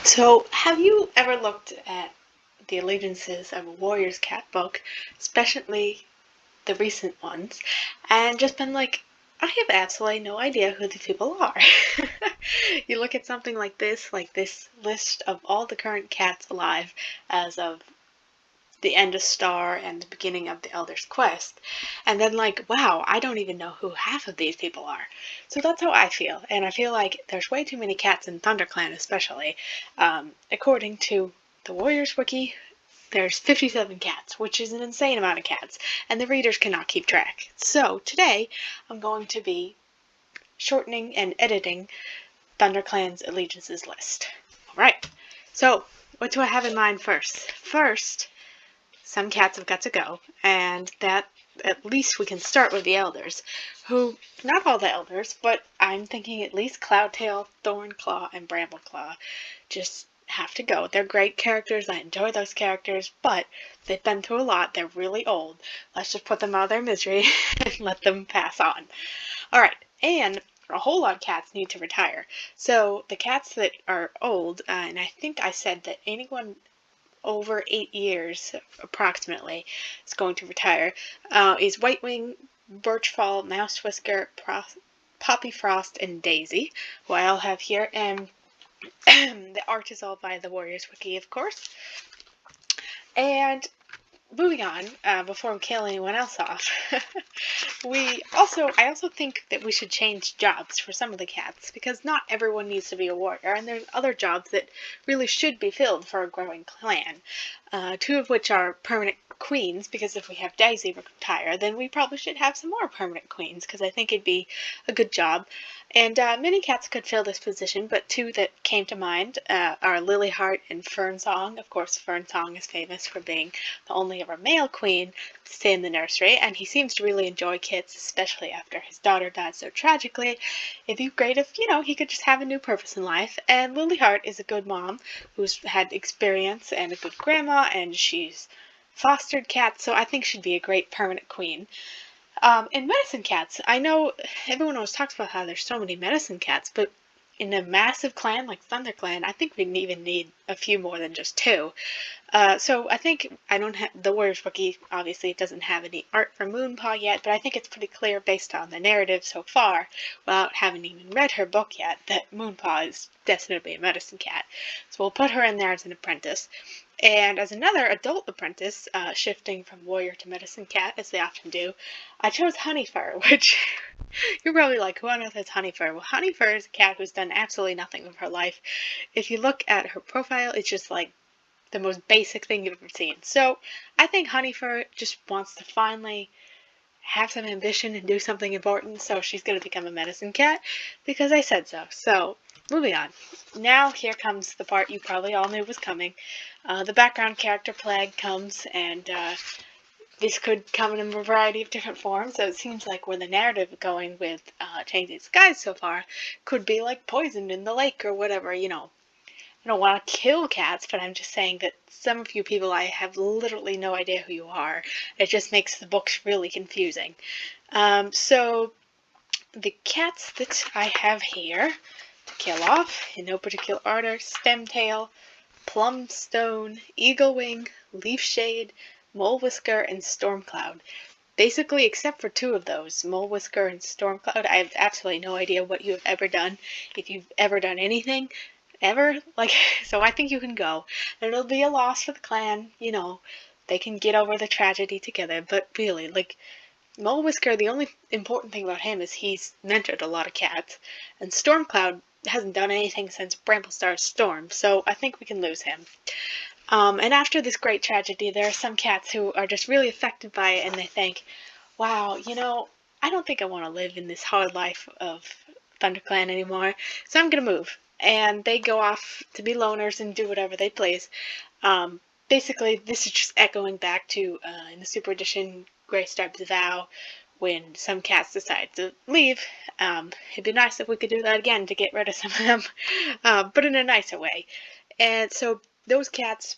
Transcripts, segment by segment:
So, have you ever looked at the allegiances of a Warriors Cat book, especially the recent ones, and just been like, I have absolutely no idea who these people are? You look at something like this list of all the current cats alive as of the end of Star and the beginning of the Elder's Quest, and then like, wow, I don't even know who half of these people are. So that's how I feel, and I feel like there's way too many cats in ThunderClan, especially. According to the Warriors Wiki, there's 57 cats, which is an insane amount of cats, and the readers cannot keep track. So today, I'm going to be shortening and editing ThunderClan's allegiances list. Alright, so what do I have in mind first? First, some cats have got to go, and that at least we can start with the elders, who, not all the elders, but I'm thinking at least Cloudtail, Thornclaw, and Brambleclaw just have to go. They're great characters, I enjoy those characters, but they've been through a lot, they're really old. Let's just put them out of their misery and let them pass on. Alright, and a whole lot of cats need to retire. So the cats that are old, and I think I said that anyone over 8 years, approximately, is going to retire, is Whitewing, Birchfall, Mouse Whisker, Poppy Frost, and Daisy, who I all have here, and the art is all by the Warriors Wiki, of course. And moving on, before we kill anyone else off, I also think that we should change jobs for some of the cats, because not everyone needs to be a warrior, and there's other jobs that really should be filled for a growing clan. Two of which are permanent queens, because if we have Daisy retire, then we probably should have some more permanent queens, because I think it'd be a good job. And many cats could fill this position, but two that came to mind are Lilyheart and Fernsong. Of course, Fernsong is famous for being the only ever male queen to stay in the nursery, and he seems to really enjoy kits, especially after his daughter died so tragically. It'd be great if, he could just have a new purpose in life. And Lilyheart is a good mom who's had experience and a good grandma, and she's fostered cats, so I think she'd be a great permanent queen. And medicine cats, I know everyone always talks about how there's so many medicine cats, but in a massive clan like ThunderClan, I think we'd even need a few more than just two. So I think I don't have the Warriors Wiki. Obviously, it doesn't have any art for Moonpaw yet, but I think it's pretty clear based on the narrative so far, without having even read her book yet, that Moonpaw is definitely a medicine cat. So we'll put her in there as an apprentice. And as another adult apprentice, shifting from warrior to medicine cat, as they often do, I chose Honeyfur, which you're probably like, who on earth is Honeyfur? Well, Honeyfur is a cat who's done absolutely nothing with her life. If you look at her profile, it's just like the most basic thing you've ever seen. So I think Honeyfur just wants to finally have some ambition and do something important, so she's going to become a medicine cat because I said so. So, moving on. Now here comes the part you probably all knew was coming. The background character Plague comes, and this could come in a variety of different forms. So it seems like where the narrative going with Changing Skies so far could be like poisoned in the lake or whatever, I don't want to kill cats, but I'm just saying that some of you people, I have literally no idea who you are. It just makes the books really confusing. So the cats that I have here to kill off, in no particular order: Stemtail, Plumstone, Eaglewing, Leafshade, Molewhisker, and Stormcloud. Basically, except for two of those, Molewhisker and Stormcloud, I have absolutely no idea what you have ever done, if you've ever done anything ever. So I think you can go. And it'll be a loss for the clan, they can get over the tragedy together, but really, Mole Whisker, the only important thing about him is he's mentored a lot of cats, and Stormcloud hasn't done anything since Bramblestar's Storm, so I think we can lose him. And after this great tragedy, there are some cats who are just really affected by it, and they think, wow, I don't think I want to live in this hard life of ThunderClan anymore, so I'm gonna move. And they go off to be loners and do whatever they please. Basically, this is just echoing back to in the Super Edition Grey Stripes Vow, when some cats decide to leave. It'd be nice if we could do that again to get rid of some of them, but in a nicer way. And so those cats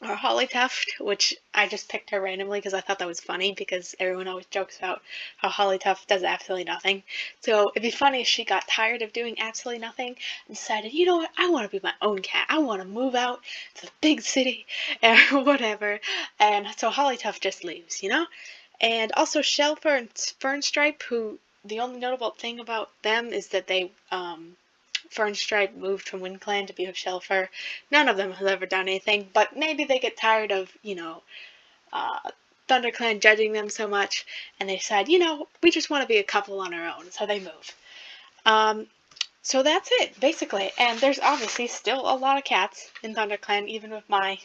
or Holly Tuft, which I just picked her randomly because I thought that was funny, because everyone always jokes about how Holly Tuft does absolutely nothing. So it'd be funny if she got tired of doing absolutely nothing and decided, you know what, I want to be my own cat. I want to move out to the big city or whatever. And so Holly Tuft just leaves, you know? And also Shellfur and Fernstripe, who the only notable thing about them is that they Fernstripe moved from WindClan to be with Shellfur. None of them has ever done anything, but maybe they get tired of, ThunderClan judging them so much, and they decide, we just want to be a couple on our own, so they move. Um, so that's it, basically. And there's obviously still a lot of cats in ThunderClan, even with my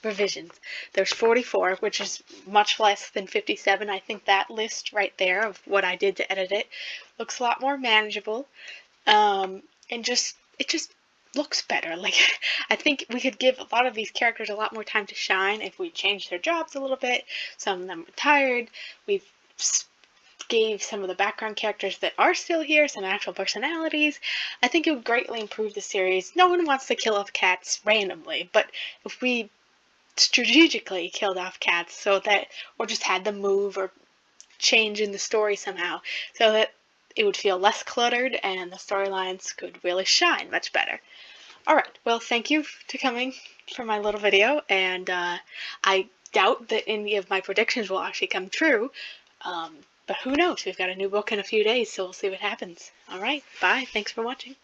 revisions. There's 44, which is much less than 57. I think that list right there of what I did to edit it looks a lot more manageable. And it just looks better. Like, I think we could give a lot of these characters a lot more time to shine if we changed their jobs a little bit. Some of them retired. We've gave some of the background characters that are still here some actual personalities. I think it would greatly improve the series. No one wants to kill off cats randomly, but if we strategically killed off cats so that, or just had them move or change in the story somehow, so that it would feel less cluttered and the storylines could really shine much better. Alright, well, thank you for coming for my little video, and I doubt that any of my predictions will actually come true, but who knows? We've got a new book in a few days, so we'll see what happens. Alright, bye, thanks for watching.